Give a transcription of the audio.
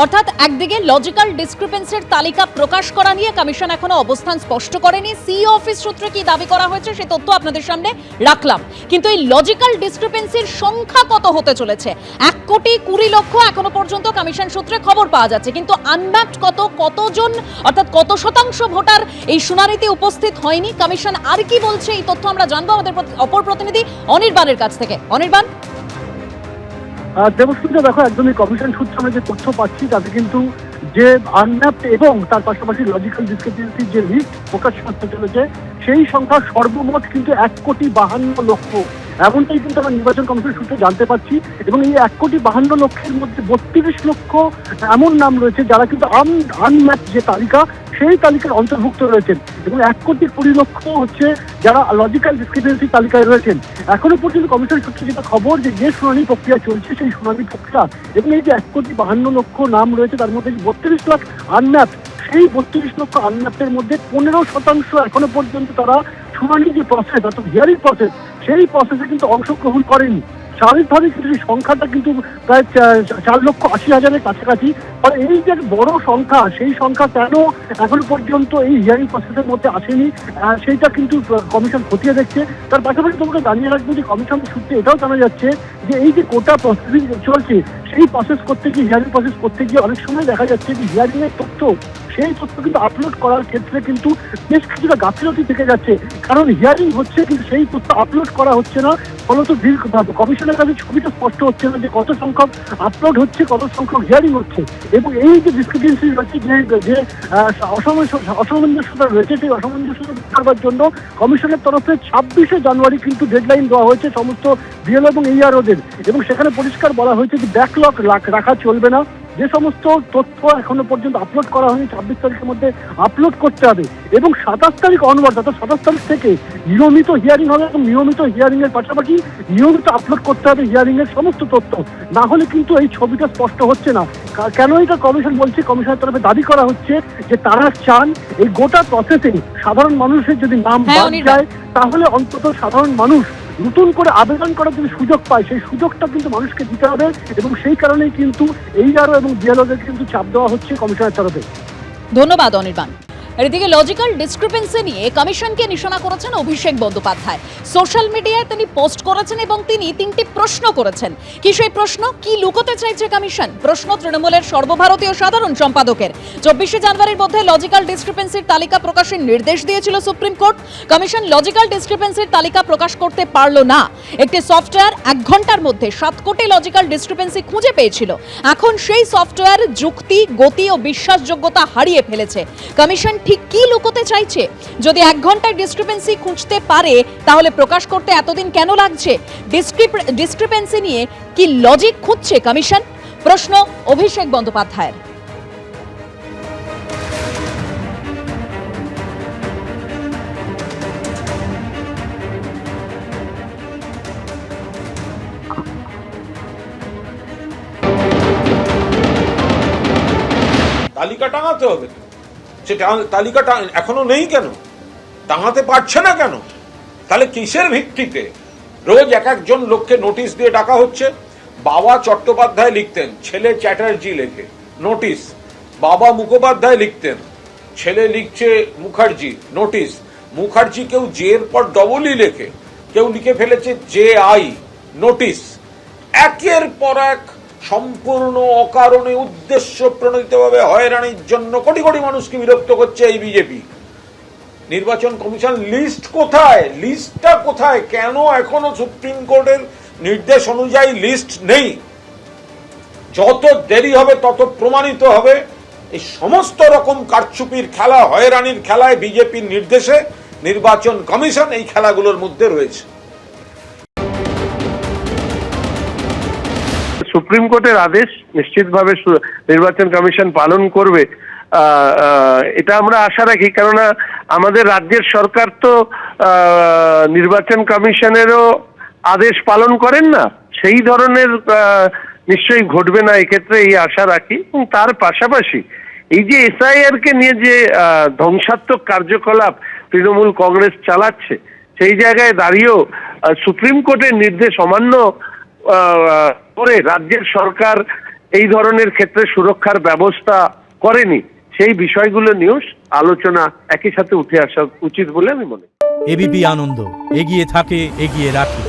অর্থাৎ একদিকে লজিক্যাল ডিসক্রিপেন্সির তালিকা প্রকাশ করা নিয়ে কমিশন এখনো অবস্থান স্পষ্ট করেনি। সিইও অফিস সূত্রে কি দাবি করা হয়েছে সে তথ্য আপনাদের সামনে রাখলাম, কিন্তু এই লজিক্যাল ডিসক্রিপেন্সির সংখ্যা কত হতে চলেছে 1,20,00,000 এখনো পর্যন্ত কমিশন সূত্রে খবর পাওয়া যাচ্ছে, কিন্তু আনম্যাপড কতজন অর্থাৎ কত শতাংশ ভোটার এই শুনানিতে উপস্থিত হয়নি, কমিশন আর কি বলছে এই তথ্য আমরা জানবো আমাদের অপর প্রতিনিধি অনির্বাণের কাছ থেকে। অনির্বাণ, দেবস্মিতা, দেখো একদমই কমিশন সূত্রে আমরা যে তথ্য পাচ্ছি তাতে কিন্তু যে আনম্যাপড এবং তার পাশাপাশি লজিক্যাল ডিসক্রিপেন্সির যে লিস্ট প্রকাশ করতে চলেছে সেই সংখ্যা সর্বমোট কিন্তু 1,52,00,000 এমনটাই কিন্তু আমরা নির্বাচন কমিশন সূত্রে জানতে পারছি। এবং এই 1,52,00,000 মধ্যে 32 লক্ষ এমন নাম রয়েছে যারা কিন্তু আনম্যাপড যে তালিকা সেই তালিকার অন্তর্ভুক্ত রয়েছেন, এবং 1,20,00,000 হচ্ছে যারা লজিক্যাল ডিসক্রিপেন্সি তালিকায় রয়েছেন। এখনো পর্যন্ত কমিশন সূত্রে যেটা খবর যে শুনানি প্রক্রিয়া চলছে সেই শুনানি প্রক্রিয়া এবং এই যে 1,52,00,000 নাম রয়েছে তার মধ্যে 32 লাখ আনম্যাপ, সেই 32 লক্ষ আনম্যাপের মধ্যে 15% এখনো পর্যন্ত তারা শুনানি যে প্রসেস অর্থাৎ হিয়ারিং প্রসেস সেই প্রসেসে কিন্তু অংশগ্রহণ করেনি। স্বাভাবিকভাবে কিন্তু এই সংখ্যাটা কিন্তু প্রায় 4,80,000-এর কাছাকাছি। আর এই যে বড় সংখ্যা সেই সংখ্যা কেন এখনো পর্যন্ত এই হিয়ারিং প্রসেসের মধ্যে আসেনি সেইটা কিন্তু কমিশন খতিয়ে দেখছে। তার পাশাপাশি তোমাকে জানিয়ে রাখবো যে কমিশন সূত্রে এটাও জানা যাচ্ছে যে এই যে কোটা প্রসেসিং চলছে সেই প্রসেস করতে গিয়ে হিয়ারিং প্রসেস করতে গিয়ে অনেক সময় দেখা যাচ্ছে যে হিয়ারিং এর তথ্য সেই তথ্য কিন্তু আপলোড করার ক্ষেত্রে কিন্তু বেশ কিছুটা গাফিলতি থেকে যাচ্ছে, কারণ হিয়ারিং হচ্ছে কিন্তু সেই তথ্য আপলোড করা হচ্ছে না। ফলত কমিশনের কাছে ছবিটা স্পষ্ট হচ্ছে না যে কত সংখ্যক আপলোড হচ্ছে, কত সংখ্যক হিয়ারিং হচ্ছে। এবং এই যে ডিসক্রিপেন্সি রয়েছে যে অসামঞ্জস্যতা রয়েছে সেই অসামঞ্জস্যতা দূর করবার জন্য কমিশনের তরফে 26শে জানুয়ারি কিন্তু ডেডলাইন দেওয়া হয়েছে সমস্ত বিএলও এবং এইআরওদের, এবং সেখানে পরিষ্কার বলা হয়েছে যে ব্যাকলগ রাখা চলবে না। যে সমস্ত তথ্য এখনো পর্যন্ত আপলোড করা হয়নি 26 তারিখের মধ্যে আপলোড করতে হবে, এবং 27 তারিখ অনওয়ার্ড অর্থাৎ 27 তারিখ থেকে নিয়মিত হিয়ারিং হবে এবং নিয়মিত হিয়ারিং এর পাশাপাশি নিয়মিত আপলোড করতে হবে হিয়ারিং এর সমস্ত তথ্য। না হলে কিন্তু এই ছবিটা স্পষ্ট হচ্ছে না। কেন এটা কমিশন বলছে, কমিশনের তরফে দাবি করা হচ্ছে যে তারা চান এই গোটা প্রসেসে সাধারণ মানুষের যদি নাম বাদ যায় তাহলে অন্তত সাধারণ মানুষ নতুন করে আবেদন করার যদি সুযোগ পায় সেই সুযোগটা কিন্তু মানুষকে দিতে হবে, এবং সেই কারণেই কিন্তু এইআরও এবং বিএলওদের কিন্তু চাপ দেওয়া হচ্ছে কমিশনের তরফে। ধন্যবাদ অনির্বাণ। এদিকে লজিক্যাল ডিসক্রিপেন্সি নিয়ে কমিশনকে নিশানা করেছেন অভিষেক বন্দ্যোপাধ্যায়। সোশ্যাল মিডিয়ায় তিনি পোস্ট করেছেন এবং তিনি 3টি প্রশ্ন করেছেন। কি সেই প্রশ্ন, কি লুকোতে চাইছে কমিশন? প্রশ্ন তৃণমূলের সর্বভারতীয় সাধারণ সম্পাদকের। 24শে জানুয়ারির মধ্যে লজিক্যাল ডিসক্রিপেন্সির তালিকা প্রকাশের নির্দেশ দিয়েছিল সুপ্রিম কোর্ট। কমিশন লজিক্যাল ডিসক্রিপেন্সির তালিকা প্রকাশ করতে পারল না। একটি সফটওয়্যার 1 ঘন্টার মধ্যে 7 কোটি লজিক্যাল ডিসক্রিপেন্সি খুঁজে পেয়েছিল। এখন সেই সফটওয়্যার যুক্তি, গতি ও বিশ্বাসযোগ্যতা হারিয়ে ফেলেছে। কমিশন ঠিক কি লুকোতে চাইছে? যদি 1 ঘন্টায় ডিসক্রিপেন্সি খুঁজতে পারে তাহলে প্রকাশ করতে এতদিন কেন লাগছে? ডিসক্রিপেন্সি নিয়ে কি লজিক খুঁজছে কমিশন? প্রশ্ন অভিষেক বন্দ্যোপাধ্যায়ের। তালিকা টাঙাতে হবে, সেটা তালিকাটা এখনো নেই কেন? টাঙাতে পারছে না কেন? তাহলে কিসের ভিত্তিতে রোজ একজন লোককে নোটিশ দিয়ে ডাকা হচ্ছে? বাবা চট্টোপাধ্যায় লিখতেন, ছেলে চ্যাটার্জি লেখে নোটিশ। বাবা মুখোপাধ্যায় লিখতেন, ছেলে লিখছে মুখার্জি নোটিশ। মুখার্জি কেউ জের পর ডবলই লেখে, কেউ লিখে ফেলেছে জে আই নোটিশ। একের পর এক সম্পূর্ণ অকারণে উদ্দেশ্য প্রণোদিতভাবে হয়রানির জন্য কোটি কোটি মানুষকে বিরক্ত করছে এই বিজেপি। নির্বাচন কমিশন লিস্ট কোথায়? লিস্টটা কোথায়? কেন এখনো সুপ্রিম কোর্টের নির্দেশ অনুযায়ী লিস্ট নেই? যত দেরি হবে তত প্রমাণিত হবে এই সমস্ত রকম কারচুপির খেলা, হয়রানির খেলায় বিজেপির নির্দেশে নির্বাচন কমিশন এই খেলাগুলোর মধ্যে রয়েছে। সুপ্রিম কোর্টের আদেশ নিশ্চিতভাবে নির্বাচন কমিশন পালন করবে, এটা আমরা আশা রাখি। কেননা আমাদের রাজ্যের সরকার তো নির্বাচন কমিশনেরও আদেশ পালন করেন না, সেই ধরনের নিশ্চয়ই ঘটবে না এক্ষেত্রে এই আশা রাখি। এবং তার পাশাপাশি এই যে এসআইআর কে নিয়ে যে ধ্বংসাত্মক কার্যকলাপ তৃণমূল কংগ্রেস চালাচ্ছে সেই জায়গায় দাঁড়িয়েও সুপ্রিম কোর্টের নির্দেশ অমান্য করে রাজ্যের সরকার এই ধরনের ক্ষেত্রে সুরক্ষার ব্যবস্থা করেনি, সেই বিষয়গুলো নিয়েও আলোচনা একই সাথে উঠে আসা উচিত বলে আমি মনে করি। এবিপি আনন্দ, এগিয়ে থাকে, এগিয়ে রাখে।